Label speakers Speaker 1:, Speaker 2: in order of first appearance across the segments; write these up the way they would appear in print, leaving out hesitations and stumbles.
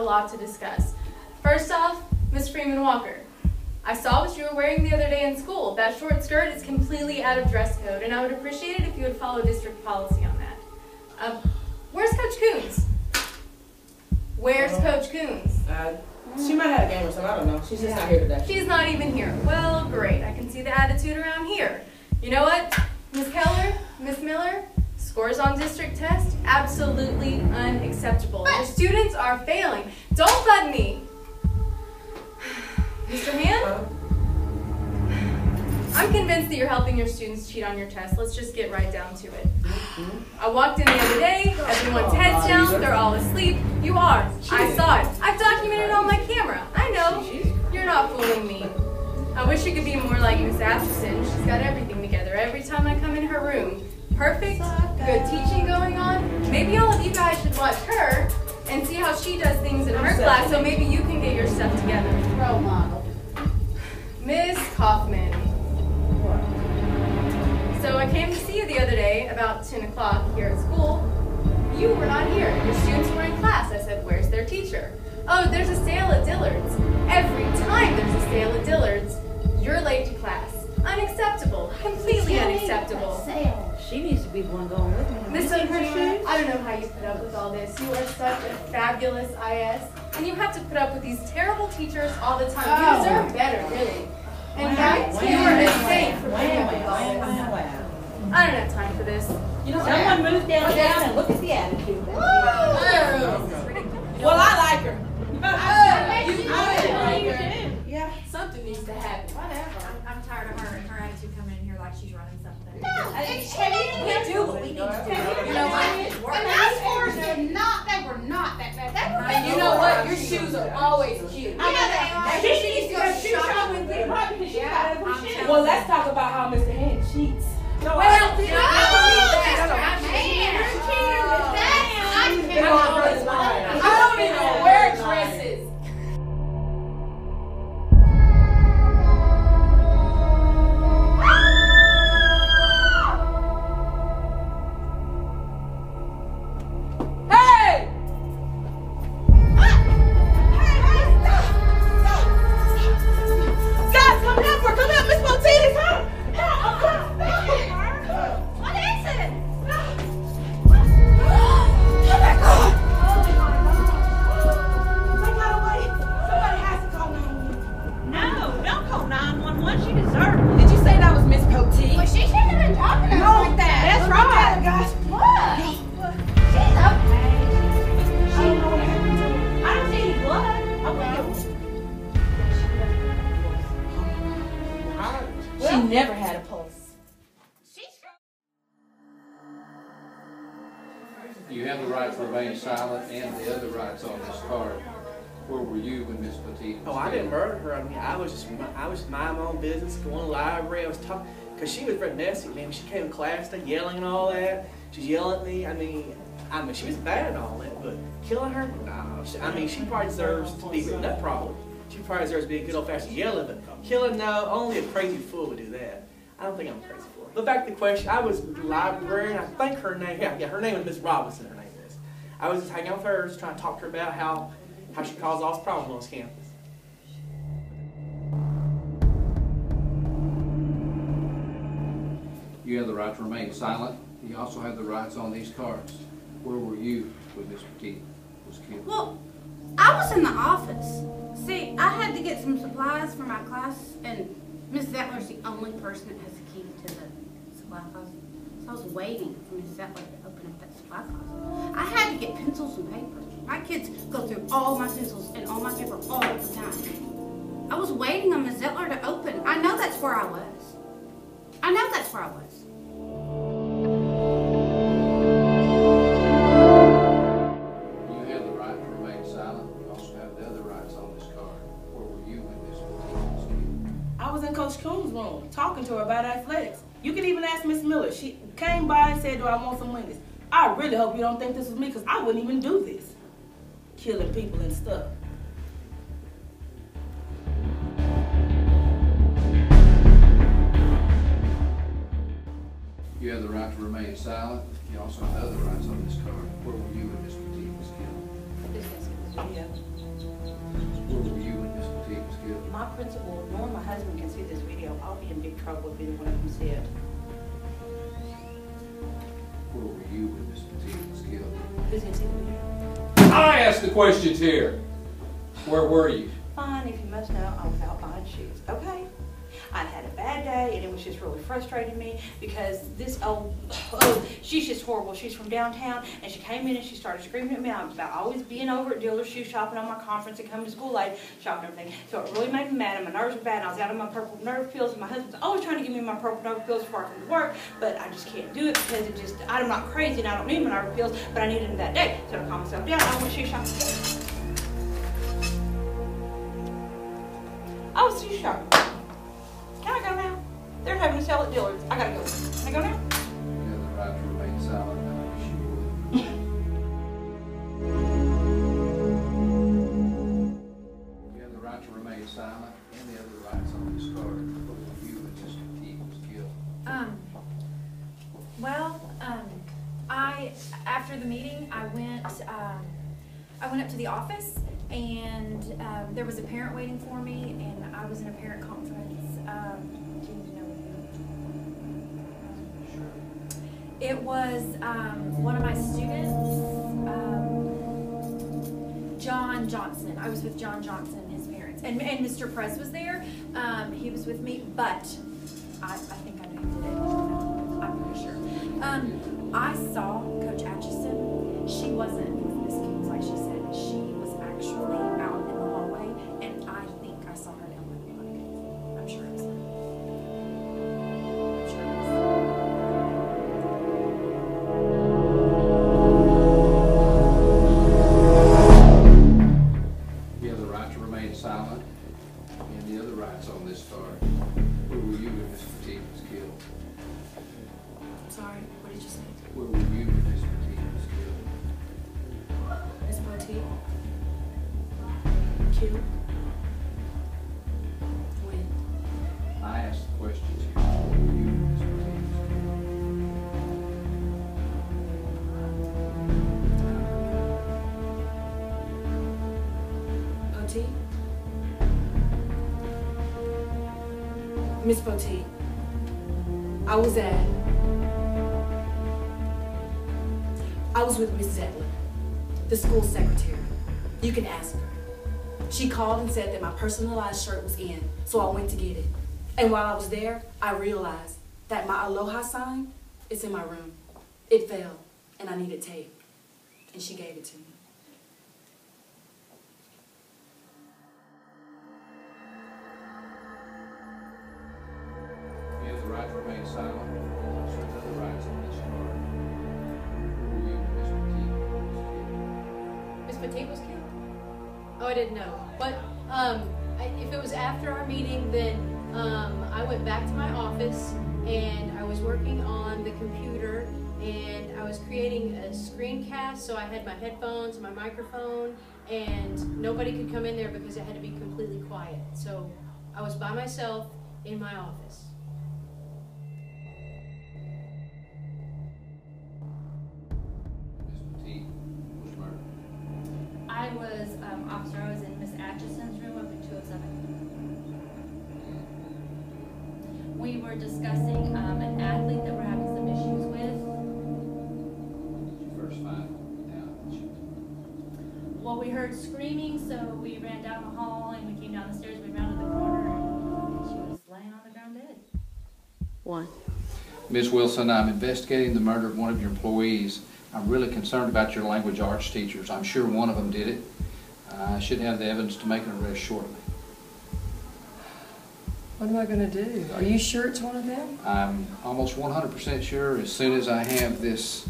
Speaker 1: lot to discuss. First off, Ms. Freeman Walker. I saw what you were wearing the other day in school. That short skirt is completely out of dress code, and I would appreciate it if you would follow district policy on that. Where's Coach Coons? Where's Coach Coons?
Speaker 2: She might have a game or something, I don't know. She's just not here today.
Speaker 1: She's not even here. Well, great. I can see the attitude around here. You know what? Ms. Keller, Ms. Miller, scores on district test, absolutely unacceptable. Your students are failing. Don't bug me. Mr. Hand? I'm convinced that you're helping your students cheat on your test. Let's just get right down to it. I walked in the other day, everyone's heads down, they're all asleep. You are. I saw it. I've documented it on my camera. I know. You're not fooling me. I wish you could be more like Miss Atherton. She's got everything together every time I come in her room. Perfect, good teaching going on. Maybe all of you guys should watch her and see how she does things in her class so maybe you can get your stuff together.
Speaker 3: Role model.
Speaker 1: Miss Kaufman. So I came to see you the other day about 10 o'clock here at school. You were not here. Your students were in class. I said, where's their teacher? Oh, there's a sale at Dillard's. Every time there's a sale at Dillard's, you're late to class. Unacceptable. Completely unacceptable.
Speaker 3: She needs to be the one going with me.
Speaker 1: Miss O'Hara, I don't know how you put up with all this. You are such a fabulous IS, and you have to put up with these terrible teachers all the time. You deserve better, really. In fact, you are a saint for putting up with all this. I don't have time for this.
Speaker 3: You know, someone move down and look at the attitude.
Speaker 2: Well, I like her.
Speaker 1: Yeah, something needs to happen.
Speaker 4: Whatever. I'm tired of her attitude coming in here like she's running something.
Speaker 3: No, we do what we need to do.
Speaker 1: You know what?
Speaker 3: And those scores did not, they were not that bad. They were
Speaker 1: And you know what? Your shoes are always cute.
Speaker 3: I know they are.
Speaker 1: She needs to go shopping with me.
Speaker 2: Well, let's talk about how Mr. Hand cheats.
Speaker 1: Well,
Speaker 3: I believe that.
Speaker 1: I don't even wear dresses.
Speaker 2: She never had a pulse.
Speaker 5: You have the right to remain silent and the other rights on this card. Where were you when Miss Petite was
Speaker 6: Oh, I didn't murder her. I mean, I was minding my own business, going to the library. I was talking, because she was very messy, man. She came to class, yelling and all that. She's yelling at me. I mean, she was bad and all that, but killing her? No. I mean, she probably deserves to be written up, probably. She probably deserves to be a good old-fashioned yelling, but killing, no. Only a crazy fool would do that. I don't think I'm a crazy fool. But back to the question, I was at the library, and I think her name, yeah, her name was Miss Robinson, her name is. I was just hanging out with her, just trying to talk to her about how she caused all this problems on this campus.
Speaker 5: You have the right to remain silent. You also have the rights on these cards. Where were you when Miss Petite was killed?
Speaker 7: Well, I was in the office. See, I had to get some supplies for my class, and Miss Zettler's the only person that has the key to the supply closet. So I was waiting for Miss Zettler to open up that supply closet. I had to get pencils and paper. My kids go through all my pencils and all my paper all the time. I was waiting on Miss Zettler to open. I know that's where I was. I know that's where I was.
Speaker 5: You have the right to remain silent. You also have the other rights on this card. Where were you when Miss Petite was killed?
Speaker 2: I was in Coach Coons' room talking to her about athletics. You can even ask Miss Miller. She came by and said, do I want some Wendy's? I really hope you don't think this was me, because I wouldn't even do this. Killing people and stuff.
Speaker 5: You have the right to remain silent. You also have other rights on this card. Where were you when Miss Petite was killed?
Speaker 3: Yeah.
Speaker 2: principal nor my husband can see this video, I'll be in big trouble if any one of them see it.
Speaker 5: Where were you when Miss Petit was killed?
Speaker 2: Who's gonna see the video?
Speaker 5: I asked the questions here. Where were you?
Speaker 2: Fine, if you must know, I was out buying shoes. Okay. I'd had a bad day, and it was just really frustrating me because this she's just horrible. She's from downtown, and she came in and she started screaming at me about always being over at dealers, shoe shopping on my conference and coming to school late, shopping and everything. So it really made me mad, and my nerves were bad, and I was out of my purple nerve pills, and my husband's always trying to give me my purple nerve pills before I come to work, but I just can't do it because I'm not crazy, and I don't need my nerve pills, but I needed them that day. So I calmed myself down, I went shoe shopping. I was shoe shopping. Can I go now? They're having a sale at Dillard's. I gotta go. Can I go now?
Speaker 5: You have the right to remain silent. I wish you would. You have the right to remain silent. And the other rights on this card. Where were you when Miss Petit was killed?
Speaker 4: After the meeting, I went up to the office, and there was a parent waiting for me, and I was in a parent conference. Do you know who? It was one of my students, John Johnson. I was with John Johnson, his parents, and Mr. Press was there. He was with me, but I think I know who did it. I'm pretty sure. I saw Coach Atchison. She wasn't with Miss Kings like she said. She was actually out in the hallway, and I think I saw her down by the bike. I'm sure it was her. I'm sure it was.
Speaker 5: You have the right to remain silent. And the other rights on this card. Where were you when Miss Petit was killed?
Speaker 1: Sorry, what did you say?
Speaker 5: Where were you when Miss Petit was killed?
Speaker 1: Miss Petit? Killed? When?
Speaker 5: I asked the questions here. Where were you when Miss Petit was killed?
Speaker 1: Poteet? Miss Poteet, I was with Miss Zettler, the school secretary. You can ask her. She called and said that my personalized shirt was in, so I went to get it. And while I was there, I realized that my Aloha sign is in my room. It fell, and I needed tape, and she gave it to me.
Speaker 5: You have the right to remain silent. And certain other rights on this card. Where were you when Miss Petit was killed?
Speaker 1: Miss Poteet was killed? Oh, I didn't know. But if it was after our meeting, then I went back to my office and I was working on the computer and I was creating a screencast. So I had my headphones, my microphone, and nobody could come in there because it had to be completely quiet. So I was by myself in my office.
Speaker 5: Miss Petit was murdered.
Speaker 8: I was officer. I was in Miss Atchison's room up in 207. We were discussing an athlete that we're having some issues with.
Speaker 5: When did you first find out that she was murdered?
Speaker 8: Well, we heard screaming, so we ran down the hall and we came down the stairs. We rounded the corner and she was laying on the ground dead.
Speaker 2: One.
Speaker 5: Ms. Wilson, I'm investigating the murder of one of your employees. I'm really concerned about your language arts teachers. I'm sure one of them did it. I should have the evidence to make an arrest shortly.
Speaker 9: What am I going to do? Are you sure it's one of them?
Speaker 5: I'm almost 100% sure as soon as I have this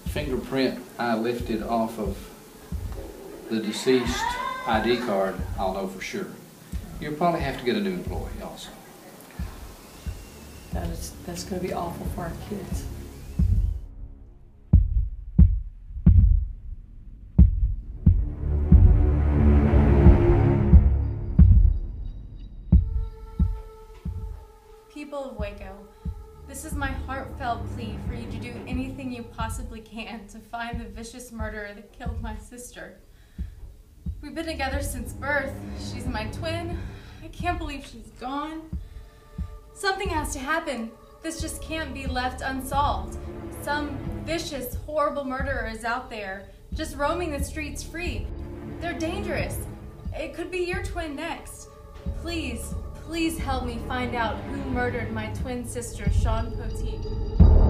Speaker 5: fingerprint I lifted off of the deceased ID card, I'll know for sure. You'll probably have to get a new employee also.
Speaker 9: That's going to be awful for our kids.
Speaker 1: People of Waco, this is my heartfelt plea for you to do anything you possibly can to find the vicious murderer that killed my sister. We've been together since birth. She's my twin. I can't believe she's gone. Something has to happen. This just can't be left unsolved. Some vicious, horrible murderer is out there, just roaming the streets free. They're dangerous. It could be your twin next. Please, please help me find out who murdered my twin sister, Sean Poteet.